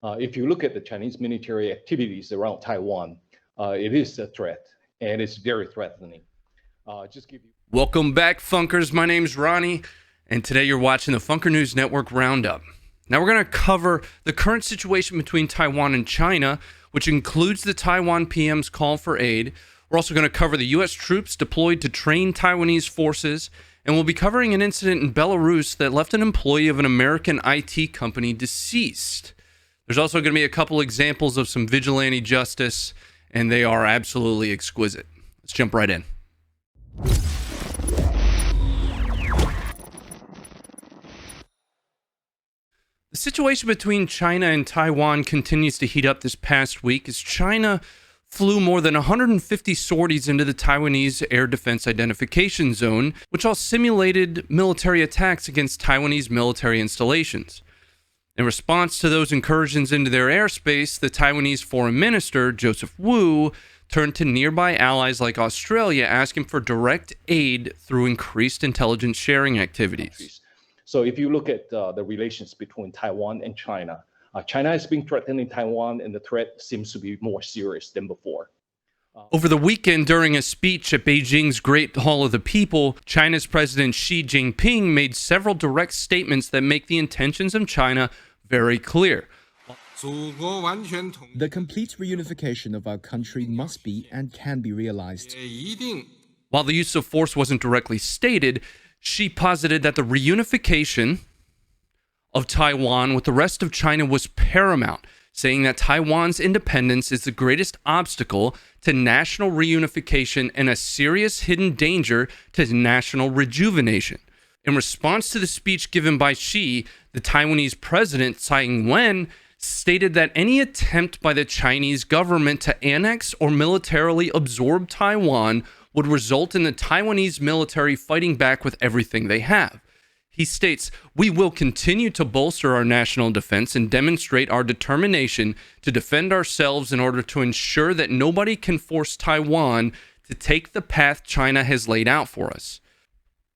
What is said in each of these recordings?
If you look at the Chinese military activities around Taiwan, it is a threat, and it's very threatening. Just give you. Welcome back, Funkers. My name's Ronnie, and today you're watching the Funker News Network Roundup. Now we're going to cover the current situation between Taiwan and China, which includes the Taiwan PM's call for aid. We're also going to cover the U.S. troops deployed to train Taiwanese forces, and we'll be covering an incident in Belarus that left an employee of an American IT company deceased. There's also going to be a couple examples of some vigilante justice, and they are absolutely exquisite. Let's jump right in. The situation between China and Taiwan continues to heat up this past week as China flew more than 150 sorties into the Taiwanese Air Defense Identification Zone, which all simulated military attacks against Taiwanese military installations. In response to those incursions into their airspace, the Taiwanese Foreign Minister, Joseph Wu, turned to nearby allies like Australia, asking for direct aid through increased intelligence sharing activities. So if you look at the relations between Taiwan and China, China has been threatening Taiwan, and the threat seems to be more serious than before. Over the weekend, during a speech at Beijing's Great Hall of the People, China's President Xi Jinping made several direct statements that make the intentions of China very clear. The complete reunification of our country must be and can be realized. While the use of force wasn't directly stated, Xi posited that the reunification of Taiwan with the rest of China was paramount, saying that Taiwan's independence is the greatest obstacle to national reunification and a serious hidden danger to national rejuvenation. In response to the speech given by Xi, the Taiwanese president, Tsai Ing-wen, stated that any attempt by the Chinese government to annex or militarily absorb Taiwan would result in the Taiwanese military fighting back with everything they have. He states, "We will continue to bolster our national defense and demonstrate our determination to defend ourselves in order to ensure that nobody can force Taiwan to take the path China has laid out for us."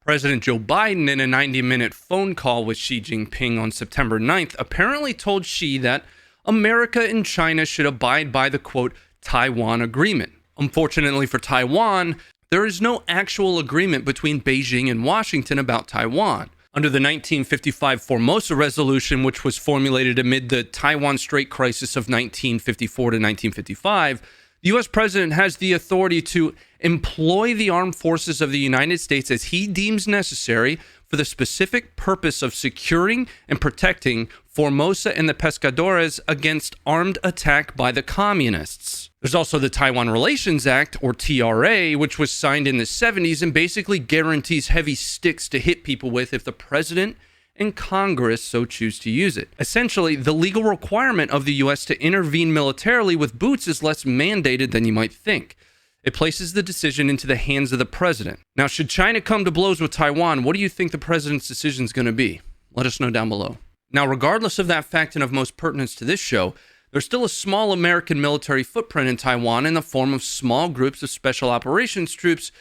President Joe Biden, in a 90-minute phone call with Xi Jinping on September 9th, apparently told Xi that America and China should abide by the, quote, Taiwan Agreement. Unfortunately for Taiwan, there is no actual agreement between Beijing and Washington about Taiwan. Under the 1955 Formosa Resolution, which was formulated amid the Taiwan Strait crisis of 1954 to 1955, the U.S. president has the authority to employ the armed forces of the United States as he deems necessary for the specific purpose of securing and protecting Formosa and the Pescadores against armed attack by the communists. There's also the Taiwan Relations Act, or TRA, which was signed in the 70s and basically guarantees heavy sticks to hit people with if the president and Congress so choose to use it. Essentially, the legal requirement of the U.S. to intervene militarily with boots is less mandated than you might think. It places the decision into the hands of the president. Now, should China come to blows with Taiwan, what do you think the president's decision is going to be? Let us know down below. Now, regardless of that fact and of most pertinence to this show, there's still a small American military footprint in Taiwan in the form of small groups of special operations troops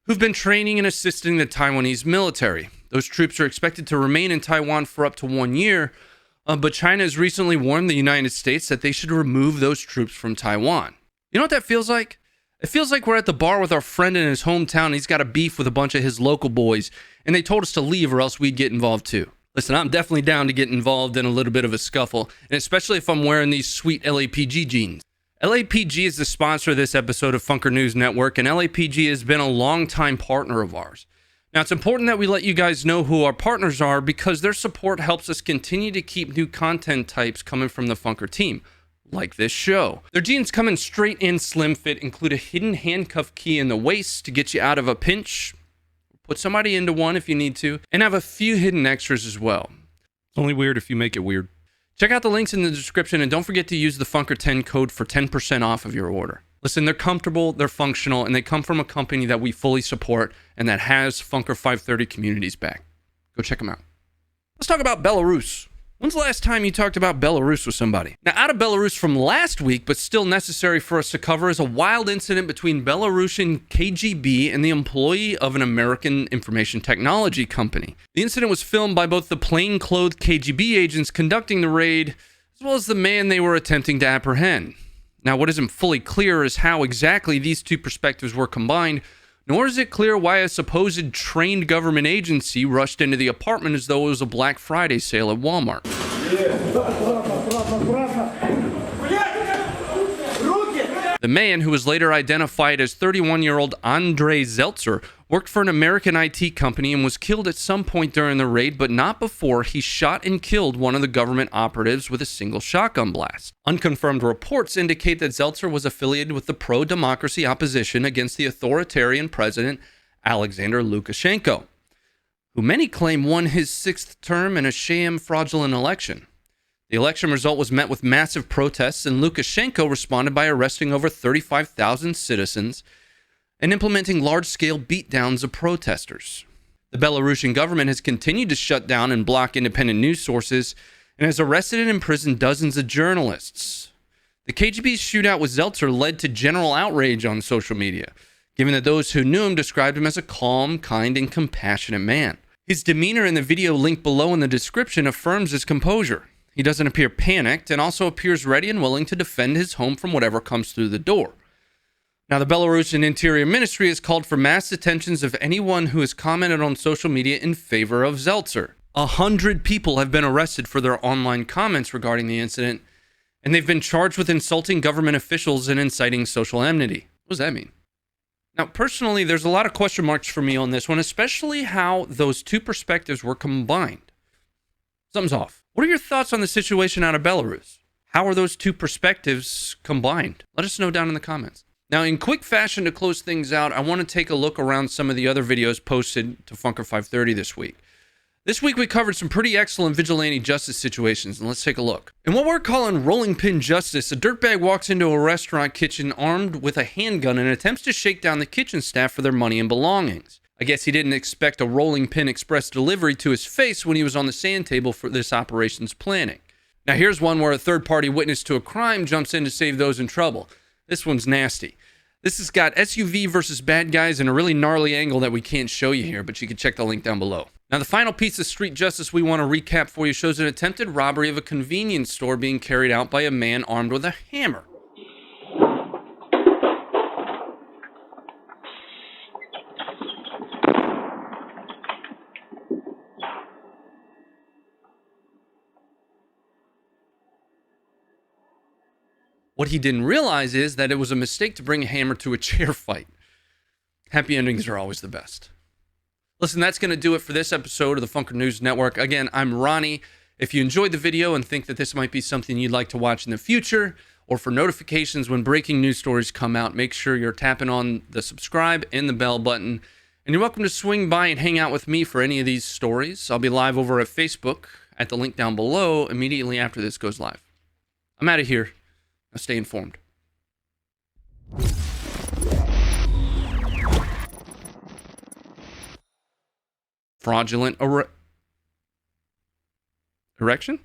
who've been training and assisting the Taiwanese military. Those troops are expected to remain in Taiwan for up to 1 year, but China has recently warned the United States that they should remove those troops from Taiwan. You know what that feels like? It feels like we're at the bar with our friend in his hometown and he's got a beef with a bunch of his local boys, and they told us to leave or else we'd get involved too. Listen, I'm definitely down to get involved in a little bit of a scuffle, and especially if I'm wearing these sweet LAPG jeans. LAPG is the sponsor of this episode of Funker News Network, and LAPG has been a longtime partner of ours. Now, it's important that we let you guys know who our partners are because their support helps us continue to keep new content types coming from the Funker team, like this show. Their jeans come in straight and slim fit, include a hidden handcuff key in the waist to get you out of a pinch, put somebody into one if you need to, and have a few hidden extras as well. It's only weird if you make it weird. Check out the links in the description, and don't forget to use the Funker10 code for 10% off of your order. Listen, they're comfortable, they're functional, and they come from a company that we fully support and that has Funker 530 communities back. Go check them out. Let's talk about Belarus. When's the last time you talked about Belarus with somebody? Now, out of Belarus from last week, but still necessary for us to cover, is a wild incident between Belarusian KGB and the employee of an American information technology company. The incident was filmed by both the plainclothed KGB agents conducting the raid, as well as the man they were attempting to apprehend. Now, what isn't fully clear is how exactly these two perspectives were combined, nor is it clear why a supposed trained government agency rushed into the apartment as though it was a Black Friday sale at Walmart. The man, who was later identified as 31-year-old Andrei Zeltser, worked for an American IT company and was killed at some point during the raid, but not before he shot and killed one of the government operatives with a single shotgun blast. Unconfirmed reports indicate that Zeltser was affiliated with the pro-democracy opposition against the authoritarian president Alexander Lukashenko, who many claim won his sixth term in a sham fraudulent election. The election result was met with massive protests, and Lukashenko responded by arresting over 35,000 citizens and implementing large-scale beatdowns of protesters. The Belarusian government has continued to shut down and block independent news sources and has arrested and imprisoned dozens of journalists. The KGB's shootout with Zeltser led to general outrage on social media, given that those who knew him described him as a calm, kind, and compassionate man. His demeanor in the video linked below in the description affirms his composure. He doesn't appear panicked and also appears ready and willing to defend his home from whatever comes through the door. Now, the Belarusian Interior Ministry has called for mass detentions of anyone who has commented on social media in favor of Zeltser. 100 people have been arrested for their online comments regarding the incident, and they've been charged with insulting government officials and inciting social enmity. What does that mean? Now, personally, there's a lot of question marks for me on this one, especially how those two perspectives were combined. Something's off. What are your thoughts on the situation out of Belarus? How are those two perspectives combined? Let us know down in the comments. Now, in quick fashion to close things out, I want to take a look around some of the other videos posted to Funker 530 this week. This week we covered some pretty excellent vigilante justice situations, and let's take a look. In what we're calling rolling pin justice, a dirtbag walks into a restaurant kitchen armed with a handgun and attempts to shake down the kitchen staff for their money and belongings. I guess he didn't expect a rolling pin express delivery to his face when he was on the sand table for this operation's planning. Now here's one where a third-party witness to a crime jumps in to save those in trouble. This one's nasty. This has got SUV versus bad guys in a really gnarly angle that we can't show you here, but you can check the link down below. Now the final piece of street justice we want to recap for you shows an attempted robbery of a convenience store being carried out by a man armed with a hammer. What he didn't realize is that it was a mistake to bring a hammer to a chair fight. Happy endings are always the best. Listen, that's going to do it for this episode of the Funker News Network. Again, I'm Ronnie. If you enjoyed the video and think that this might be something you'd like to watch in the future, or for notifications when breaking news stories come out, make sure you're tapping on the subscribe and the bell button. And you're welcome to swing by and hang out with me for any of these stories. I'll be live over at Facebook at the link down below immediately after this goes live. I'm out of here. Now stay informed. Fraudulent erection?